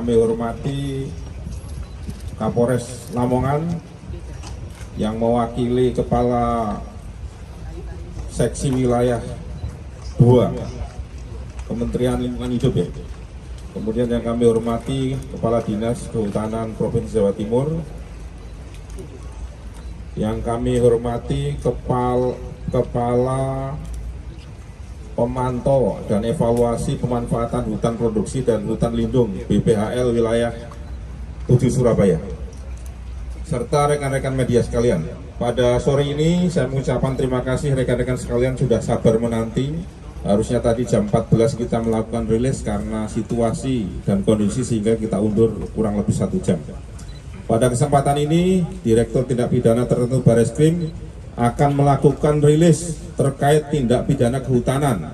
kami hormati Kapolres Lamongan yang mewakili Kepala Seksi Wilayah 2 Kementerian Lingkungan Hidup ya. Kemudian yang kami hormati Kepala Dinas Kehutanan Provinsi Jawa Timur. Yang kami hormati Kepala Pemantau dan Evaluasi Pemanfaatan Hutan Produksi dan Hutan Lindung BPHL Wilayah 7 Surabaya. Serta rekan-rekan media sekalian. Pada sore ini saya mengucapkan terima kasih rekan-rekan sekalian sudah sabar menanti. Harusnya tadi jam 14 kita melakukan rilis karena situasi dan kondisi sehingga kita undur kurang lebih 1 jam. Pada kesempatan ini, Direktur Tindak Pidana Tertentu Bareskrim akan melakukan rilis terkait tindak pidana kehutanan.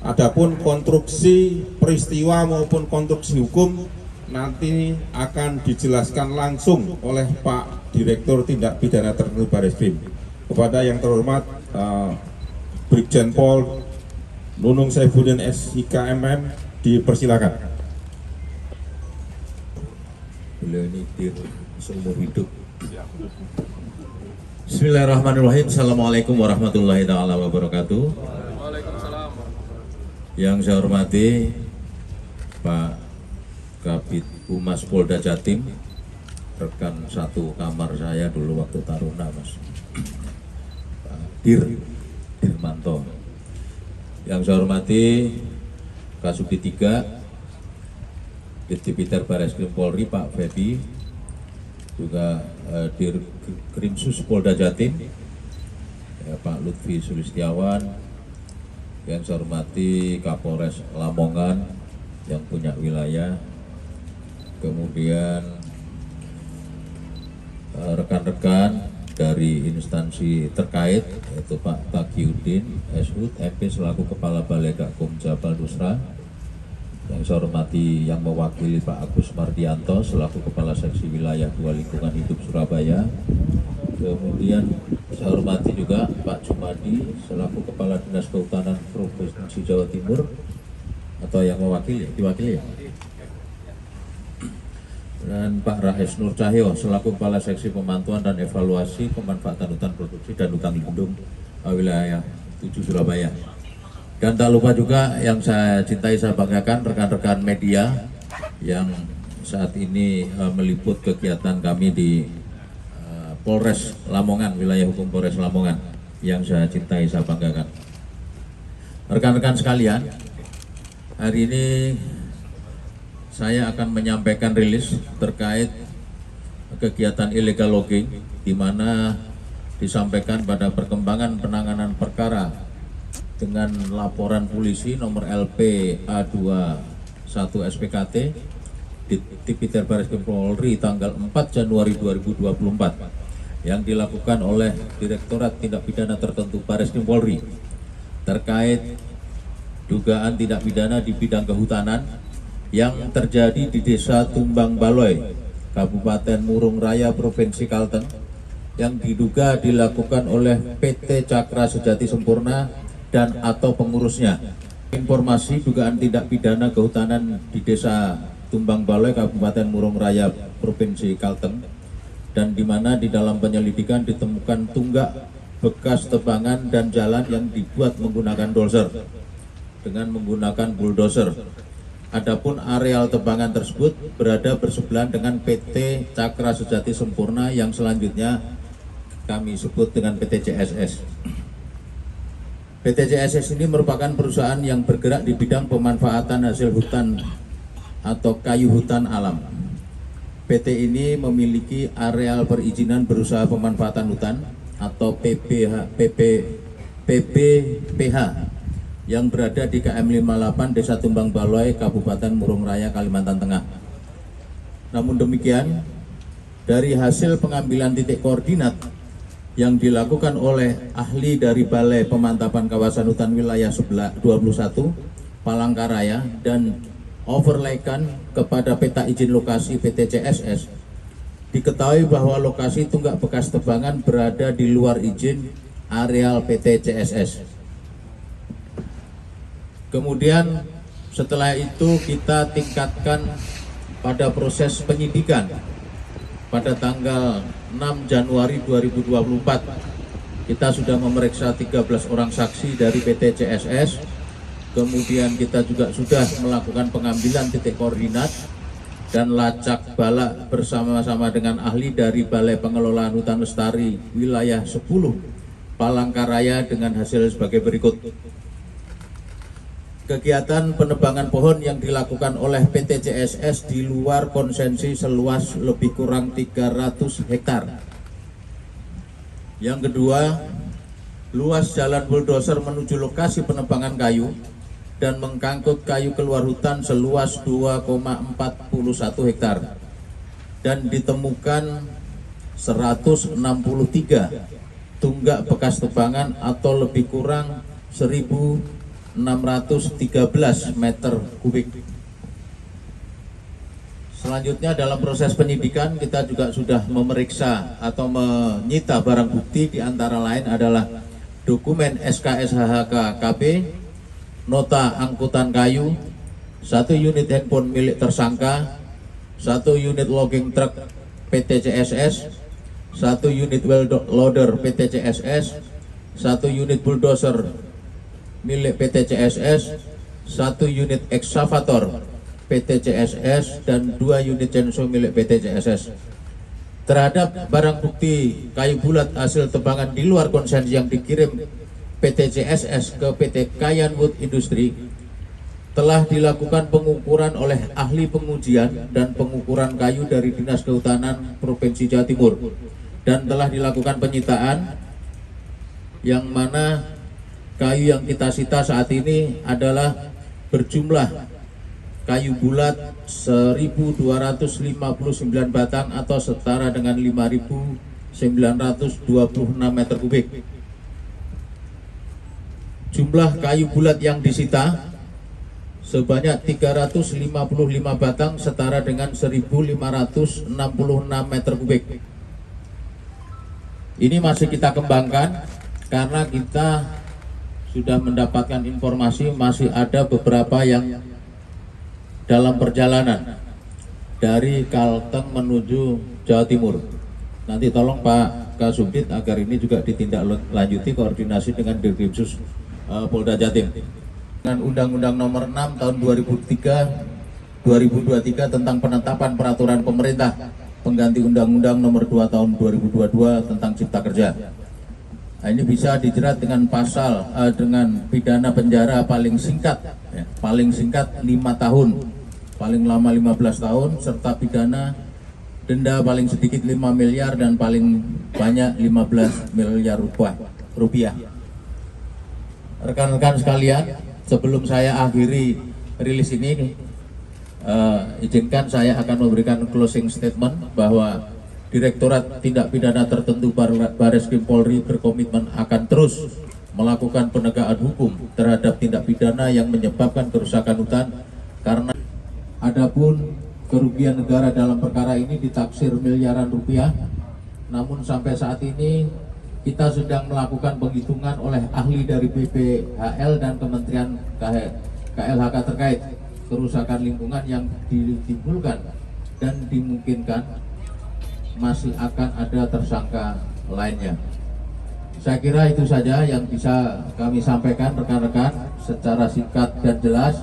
Adapun konstruksi peristiwa maupun konstruksi hukum nanti akan dijelaskan langsung oleh Pak Direktur Tindak Pidana Tertentu Bareskrim. Kepada yang terhormat Brigjen Pol Nunung Saifuddin SIK MM dipersilakan. Beliau ini seumur hidup. Bismillahirrahmanirrahim. Assalamualaikum warahmatullahi taala wabarakatuh. Waalaikumsalam. Yang saya hormati Pak Kabid Humas Polda Jatim, rekan satu kamar saya dulu waktu Taruna, Mas. Pak Dirmanto. Yang saya hormati Kasubdit 3 Ditipiter Bareskrim Polri Pak Febi, juga Dirkrimsus Polda Jatim ya, Pak Lutfi Sulistiawan. Yang saya hormati Kapolres Lamongan yang punya wilayah, kemudian rekan-rekan dari instansi terkait yaitu Pak Taqiyuddin Eshud MP selaku Kepala Balai Gakum Jabal Nusra. Yang saya hormati yang mewakili Pak Agus Mardianto selaku Kepala Seksi Wilayah 2 Lingkungan Hidup Surabaya. Kemudian saya hormati juga Pak Jumadi selaku Kepala Dinas Kehutanan Provinsi Jawa Timur, atau yang diwakili ya. Dan Pak Rahes Nur Cahyo selaku Kepala Seksi Pemantauan dan Evaluasi Pemanfaatan Hutan Produksi dan Hutan Lindung Wilayah 7 Surabaya. Dan tak lupa juga yang saya cintai, saya banggakan rekan-rekan media yang saat ini meliput kegiatan kami di Polres Lamongan, wilayah hukum Polres Lamongan, yang saya cintai, saya banggakan. Rekan-rekan sekalian, hari ini saya akan menyampaikan rilis terkait kegiatan illegal logging, di mana disampaikan pada perkembangan penanganan perkara dengan laporan polisi nomor LP A21 SPKT di Tipiter Bareskrim Polri tanggal 4 Januari 2024 yang dilakukan oleh Direktorat Tindak Pidana Tertentu Bareskrim Polri terkait dugaan tindak pidana di bidang kehutanan yang terjadi di Desa Tumbang Baloi, Kabupaten Murung Raya, Provinsi Kalteng, yang diduga dilakukan oleh PT Cakra Sejati Sempurna dan atau pengurusnya. Informasi dugaan tindak pidana kehutanan di Desa Tumbang Baloi, Kabupaten Murung Raya, Provinsi Kalteng, dan di mana di dalam penyelidikan ditemukan tunggak bekas tebangan dan jalan yang dibuat menggunakan dozer dengan menggunakan bulldozer. Adapun areal tebangan tersebut berada bersebelahan dengan PT Cakra Sejati Sempurna yang selanjutnya kami sebut dengan PT CSS. PT CSS ini merupakan perusahaan yang bergerak di bidang pemanfaatan hasil hutan atau kayu hutan alam. PT ini memiliki areal perizinan berusaha pemanfaatan hutan atau PPPH yang berada di KM 58 Desa Tumbang Baloi, Kabupaten Murung Raya, Kalimantan Tengah. Namun demikian, dari hasil pengambilan titik koordinat yang dilakukan oleh ahli dari Balai Pemantapan Kawasan Hutan Wilayah 21 Palangkaraya dan overlaykan kepada peta izin lokasi PT CSS, diketahui bahwa lokasi tunggak bekas tebangan berada di luar izin areal PT CSS. Kemudian setelah itu kita tingkatkan pada proses penyidikan pada tanggal 6 Januari 2024 kita sudah memeriksa 13 orang saksi dari PT CSS. Kemudian kita juga sudah melakukan pengambilan titik koordinat dan lacak balak bersama-sama dengan ahli dari Balai Pengelolaan Hutan Lestari wilayah 10 Palangkaraya dengan hasil sebagai berikut. Kegiatan penebangan pohon yang dilakukan oleh PT CSS di luar konsensi seluas lebih kurang 300 hektar. Yang kedua, luas jalan bulldozer menuju lokasi penebangan kayu dan mengangkut kayu keluar hutan seluas 2,41 hektar dan ditemukan 163 tunggak bekas tebangan atau lebih kurang 1.613 meter kubik. Selanjutnya dalam proses penyidikan kita juga sudah memeriksa atau menyita barang bukti, di antara lain adalah dokumen SKSHHK KB, nota angkutan kayu, 1 unit handphone milik tersangka, 1 unit logging truck PT CSS, 1 unit well loader PT CSS, 1 unit bulldozer milik PT CSS, 1 unit ekskavator PT CSS, dan 2 unit chainsaw milik PT CSS. Terhadap barang bukti kayu bulat hasil tebangan di luar konsensi yang dikirim PT CSS ke PT Kayan Wood Industry telah dilakukan pengukuran oleh ahli pengujian dan pengukuran kayu dari Dinas Kehutanan Provinsi Jawa Timur, dan telah dilakukan penyitaan, yang mana kayu yang kita sita saat ini adalah berjumlah kayu bulat 1.259 batang atau setara dengan 5.926 meter kubik. Jumlah kayu bulat yang disita sebanyak 355 batang setara dengan 1.566 meter kubik. Ini masih kita kembangkan karena kita sudah mendapatkan informasi masih ada beberapa yang dalam perjalanan dari Kalteng menuju Jawa Timur. Nanti tolong Pak Kasubdit agar ini juga ditindaklanjuti koordinasi dengan Dirkrimsus Polda Jatim. Dengan Undang-Undang Nomor 6 Tahun 2023 tentang penetapan peraturan pemerintah pengganti Undang-Undang Nomor 2 Tahun 2022 tentang Cipta Kerja. Nah, ini bisa dijerat dengan pasal dengan pidana penjara paling singkat 5 tahun, paling lama 15 tahun, serta pidana denda paling sedikit 5 miliar dan paling banyak 15 miliar rupiah. Rekan-rekan sekalian, sebelum saya akhiri rilis ini, izinkan saya akan memberikan closing statement bahwa Direktorat Tindak Pidana Tertentu Bareskrim Polri berkomitmen akan terus melakukan penegakan hukum terhadap tindak pidana yang menyebabkan kerusakan hutan, karena adapun kerugian negara dalam perkara ini ditaksir miliaran rupiah. Namun sampai saat ini kita sedang melakukan penghitungan oleh ahli dari BPHL dan Kementerian KLHK terkait kerusakan lingkungan yang ditimbulkan, dan dimungkinkan masih akan ada tersangka lainnya. Saya kira itu saja yang bisa kami sampaikan rekan-rekan secara singkat dan jelas.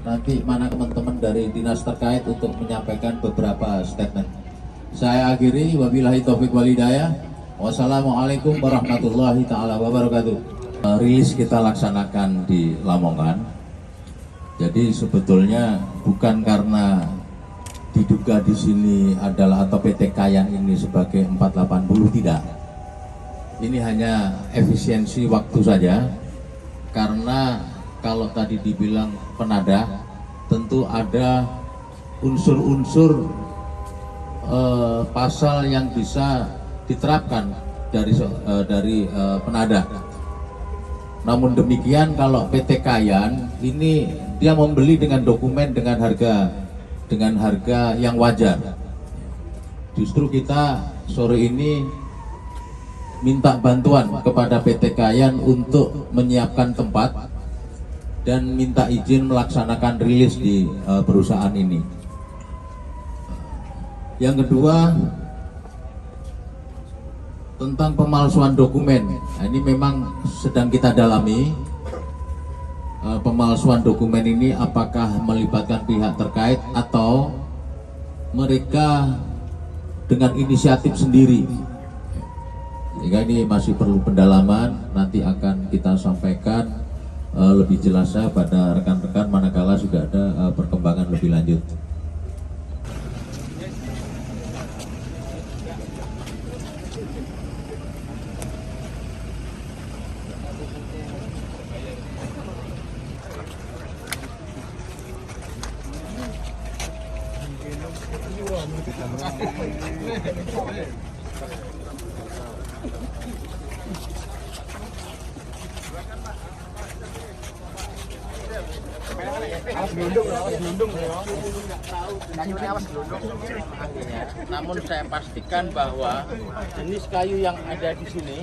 Nanti mana teman-teman dari dinas terkait untuk menyampaikan beberapa statement. Saya akhiri, wabillahi taufiq wal hidayah. Wassalamualaikum warahmatullahi taala wabarakatuh. Rilis kita laksanakan di Lamongan. Jadi sebetulnya bukan karena diduga di sini adalah atau PT Kayan ini sebagai 480, tidak. Ini hanya efisiensi waktu saja, karena kalau tadi dibilang penadah, tentu ada unsur-unsur pasal yang bisa diterapkan dari penadah. Namun demikian, kalau PT Kayan ini dia membeli dengan dokumen dengan harga yang wajar. Justru kita sore ini minta bantuan kepada PT Kayan untuk menyiapkan tempat dan minta izin melaksanakan rilis di perusahaan ini. Yang kedua, tentang pemalsuan dokumen. Nah, ini memang sedang kita dalami. Pemalsuan dokumen ini apakah melibatkan pihak terkait atau mereka dengan inisiatif sendiri. Sehingga ini masih perlu pendalaman, nanti akan kita sampaikan lebih jelasnya pada rekan-rekan manakala sudah ada perkembangan lebih lanjut. Namun saya pastikan bahwa jenis kayu yang ada di sini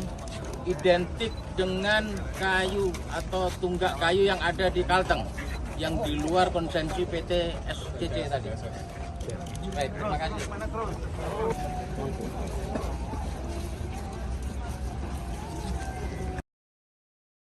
identik dengan kayu atau tunggak kayu yang ada di Kalteng yang di luar konsesi PT SCC tadi. Baik, terima kasih.